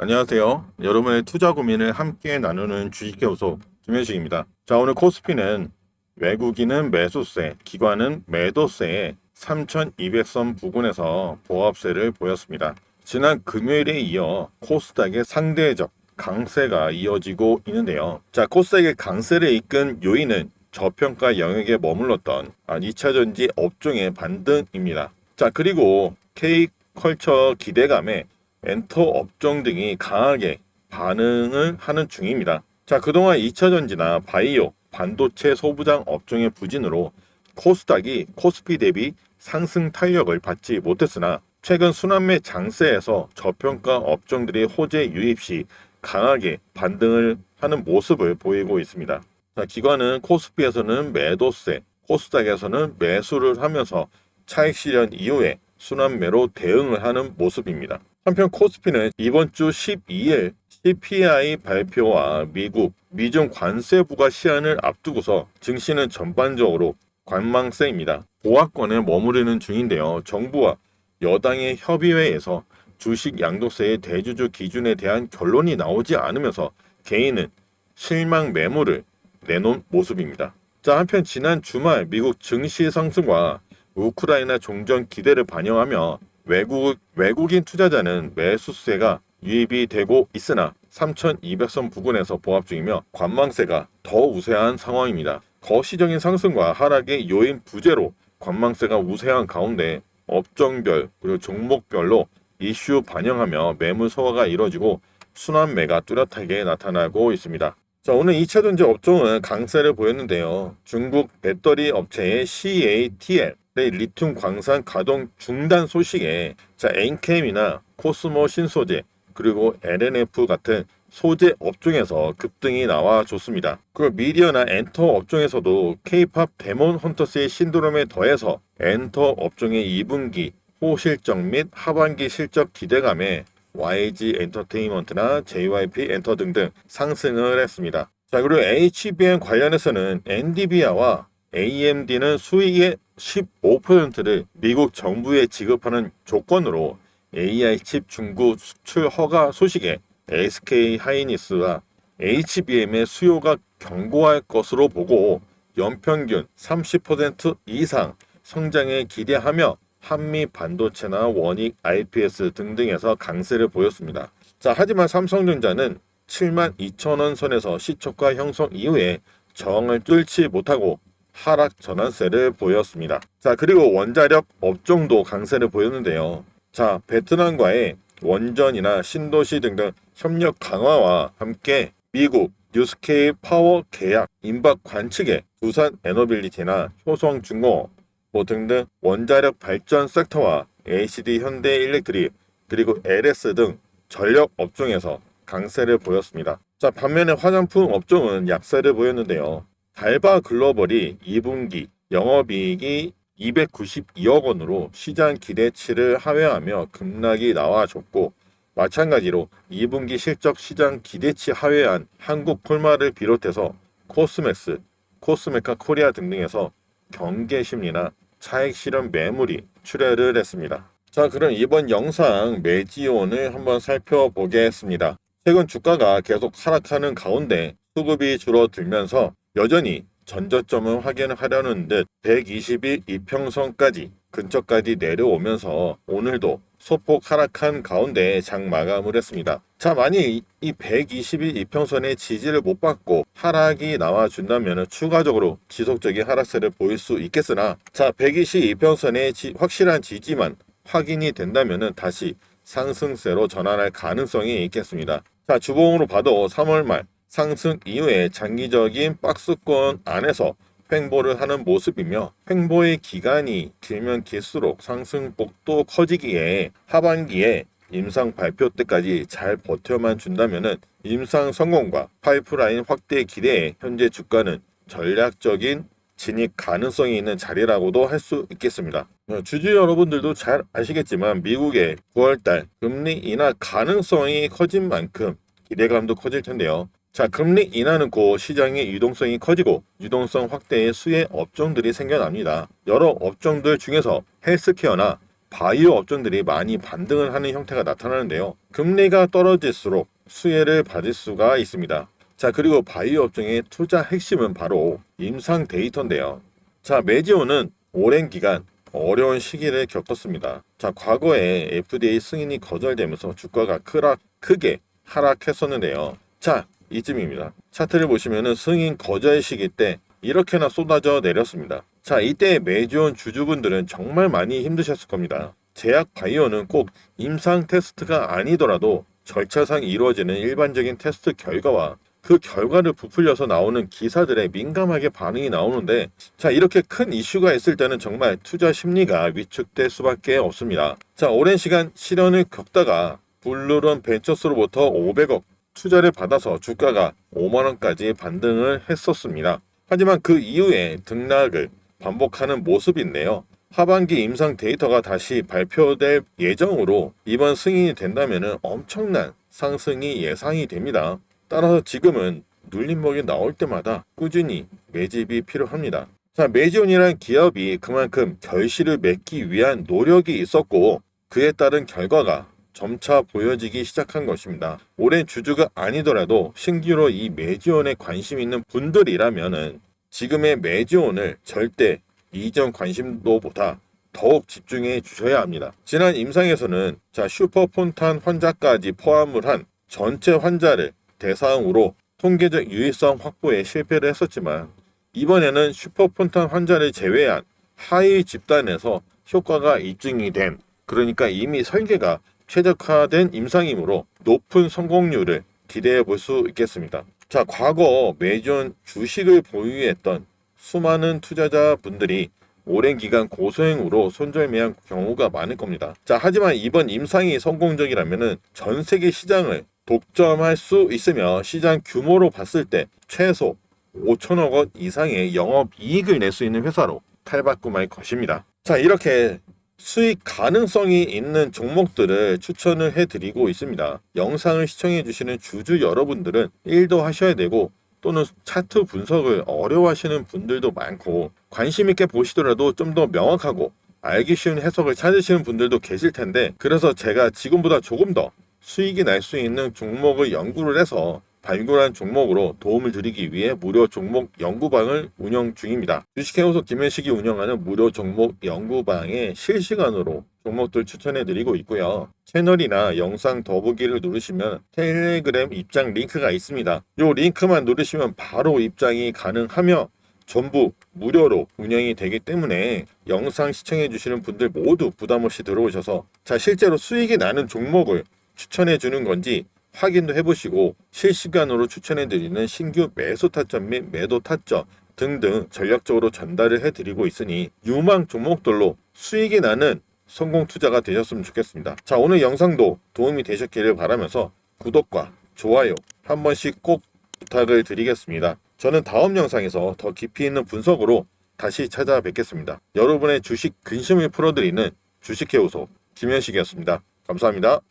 안녕하세요. 여러분의 투자 고민을 함께 나누는 주식교수 김현식입니다. 자, 오늘 코스피는 외국인은 매수세, 기관은 매도세에 3,200선 부근에서 보합세를 보였습니다. 지난 금요일에 이어 코스닥의 상대적 강세가 이어지고 있는데요. 자, 코스닥의 강세를 이끈 요인은 저평가 영역에 머물렀던 2차전지 업종의 반등입니다. 자, 그리고 K컬처 기대감에 엔터 업종 등이 강하게 반응을 하는 중입니다. 자, 그동안 2차전지나 바이오, 반도체 소부장 업종의 부진으로 코스닥이 코스피 대비 상승 탄력을 받지 못했으나 최근 순환매 장세에서 저평가 업종들이 호재 유입 시 강하게 반등을 하는 모습을 보이고 있습니다. 자, 기관은 코스피에서는 매도세, 코스닥에서는 매수를 하면서 차익 실현 이후에 순환매로 대응을 하는 모습입니다. 한편 코스피는 이번 주 12일 CPI 발표와 미국, 미중 관세 부과 시한을 앞두고서 증시는 전반적으로 관망세입니다. 보합권에 머무르는 중인데요. 정부와 여당의 협의회에서 주식 양도세의 대주주 기준에 대한 결론이 나오지 않으면서 개인은 실망 매물을 내놓은 모습입니다. 자, 한편 지난 주말 미국 증시 상승과 우크라이나 종전 기대를 반영하며 외국인 투자자는 매수세가 유입이 되고 있으나 3,200선 부근에서 보합 중이며 관망세가 더 우세한 상황입니다. 거시적인 상승과 하락의 요인 부재로 관망세가 우세한 가운데 업종별 그리고 종목별로 이슈 반영하며 매물 소화가 이뤄지고 순환매가 뚜렷하게 나타나고 있습니다. 자, 오늘 2차전지 업종은 강세를 보였는데요. 중국 배터리 업체의 CATL 리튬 광산 가동 중단 소식에 엔캠이나 코스모 신소재 그리고 LNF 같은 소재 업종에서 급등이 나와줬습니다. 그리고 미디어나 엔터 업종에서도 K-팝 데몬 헌터스의 신드롬에 더해서 엔터 업종의 2분기 호실적 및 하반기 실적 기대감에 YG 엔터테인먼트나 JYP 엔터 등등 상승을 했습니다. 자, 그리고 HBM 관련해서는 엔비디아와 AMD는 수익의 15%를 미국 정부에 지급하는 조건으로 AI 칩 중국 수출 허가 소식에 SK 하이닉스와 HBM의 수요가 견고할 것으로 보고 연평균 30% 이상 성장에 기대하며 한미 반도체나 원익, IPS 등등에서 강세를 보였습니다. 자, 하지만 삼성전자는 72,000원 선에서 시초가 형성 이후에 저항을 뚫지 못하고 하락 전환세를 보였습니다. 자, 그리고 원자력 업종도 강세를 보였는데요. 자, 베트남과의 원전이나 신도시 등등 협력 강화와 함께 미국 뉴스케이 파워 계약 임박 관측에 두산 에너빌리티나 효성중공업 등등 원자력 발전 섹터와 ACD 현대일렉트릭 그리고 LS 등 전력 업종에서 강세를 보였습니다. 자, 반면에 화장품 업종은 약세를 보였는데요. 달바 글로벌이 2분기 영업이익이 292억 원으로 시장 기대치를 하회하며 급락이 나와줬고 마찬가지로 2분기 실적 시장 기대치 하회한 한국콜마를 비롯해서 코스맥스, 코스메카 코리아 등등에서 경계 심리나 차익 실현 매물이 출회를 했습니다. 자, 그럼 이번 영상 매지온을 한번 살펴보겠습니다. 최근 주가가 계속 하락하는 가운데 수급이 줄어들면서 여전히 전저점을 확인하려는 듯 120일 이평선까지 근처까지 내려오면서 오늘도 소폭 하락한 가운데 장 마감을 했습니다. 자, 만약 이 120일 이평선의 지지를 못 받고 하락이 나와준다면 추가적으로 지속적인 하락세를 보일 수 있겠으나 자, 120 이평선의 확실한 지지만 확인이 된다면 다시 상승세로 전환할 가능성이 있겠습니다. 자, 주봉으로 봐도 3월 말 상승 이후에 장기적인 박스권 안에서 횡보를 하는 모습이며 횡보의 기간이 길면 길수록 상승폭도 커지기에 하반기에 임상 발표 때까지 잘 버텨만 준다면 임상 성공과 파이프라인 확대 기대에 현재 주가는 전략적인 진입 가능성이 있는 자리라고도 할 수 있겠습니다. 주주 여러분들도 잘 아시겠지만 미국의 9월달 금리 인하 가능성이 커진 만큼 기대감도 커질 텐데요. 자, 금리 인하는 곧 시장의 유동성이 커지고 유동성 확대의 수혜 업종들이 생겨납니다. 여러 업종들 중에서 헬스케어나 바이오 업종들이 많이 반등을 하는 형태가 나타나는데요. 금리가 떨어질수록 수혜를 받을 수가 있습니다. 자, 그리고 바이오 업종의 투자 핵심은 바로 임상 데이터인데요. 자, 메지오는 오랜 기간 어려운 시기를 겪었습니다. 자, 과거에 FDA 승인이 거절되면서 주가가 크게 하락했었는데요. 자, 이쯤입니다. 차트를 보시면은 승인 거절 시기 때 이렇게나 쏟아져 내렸습니다. 자, 이때 메지온 주주분들은 정말 많이 힘드셨을 겁니다. 제약 바이오는 꼭 임상 테스트가 아니더라도 절차상 이루어지는 일반적인 테스트 결과와 그 결과를 부풀려서 나오는 기사들에 민감하게 반응이 나오는데, 자, 이렇게 큰 이슈가 있을 때는 정말 투자 심리가 위축될 수밖에 없습니다. 자, 오랜 시간 시련을 겪다가 블루런 벤처스로부터 500억 투자를 받아서 주가가 5만원까지 반등을 했었습니다. 하지만 그 이후에 등락을 반복하는 모습인데요. 하반기 임상 데이터가 다시 발표될 예정으로 이번 승인이 된다면 엄청난 상승이 예상이 됩니다. 따라서 지금은 눌림목이 나올 때마다 꾸준히 매집이 필요합니다. 자, 메지온이라는 기업이 그만큼 결실을 맺기 위한 노력이 있었고 그에 따른 결과가 점차 보여지기 시작한 것입니다. 오랜 주주가 아니더라도 신규로 이 메지온에 관심 있는 분들이라면은 지금의 메지온을 절대 이전 관심도보다 더욱 집중해 주셔야 합니다. 지난 임상에서는 슈퍼폰탄 환자까지 포함을 한 전체 환자를 대상으로 통계적 유의성 확보에 실패를 했었지만 이번에는 슈퍼폰탄 환자를 제외한 하위 집단에서 효과가 입증이 된, 그러니까 이미 설계가 최적화된 임상이므로 높은 성공률을 기대해 볼 수 있겠습니다. 자, 과거 메지온 주식을 보유했던 수많은 투자자분들이 오랜 기간 고소행으로 손절매한 경우가 많을 겁니다. 자, 하지만 이번 임상이 성공적이라면 전 세계 시장을 독점할 수 있으며 시장 규모로 봤을 때 최소 5천억 원 이상의 영업이익을 낼 수 있는 회사로 탈바꿈할 것입니다. 자, 이렇게 수익 가능성이 있는 종목들을 추천을 해드리고 있습니다. 영상을 시청해주시는 주주 여러분들은 1도 하셔야 되고 또는 차트 분석을 어려워하시는 분들도 많고 관심 있게 보시더라도 좀 더 명확하고 알기 쉬운 해석을 찾으시는 분들도 계실 텐데, 그래서 제가 지금보다 조금 더 수익이 날 수 있는 종목을 연구를 해서 발굴한 종목으로 도움을 드리기 위해 무료 종목 연구방을 운영 중입니다. 주식해오소 김현식이 운영하는 무료 종목 연구방에 실시간으로 종목들 추천해 드리고 있고요. 채널이나 영상 더보기를 누르시면 텔레그램 입장 링크가 있습니다. 이 링크만 누르시면 바로 입장이 가능하며 전부 무료로 운영이 되기 때문에 영상 시청해 주시는 분들 모두 부담 없이 들어오셔서 실제로 수익이 나는 종목을 추천해 주는 건지 확인도 해보시고 실시간으로 추천해드리는 신규 매수 타점 및 매도 타점 등등 전략적으로 전달을 해드리고 있으니 유망 종목들로 수익이 나는 성공 투자가 되셨으면 좋겠습니다. 자, 오늘 영상도 도움이 되셨기를 바라면서 구독과 좋아요 한 번씩 꼭 부탁을 드리겠습니다. 저는 다음 영상에서 더 깊이 있는 분석으로 다시 찾아뵙겠습니다. 여러분의 주식 근심을 풀어드리는 주식해오소 김현식이었습니다. 감사합니다.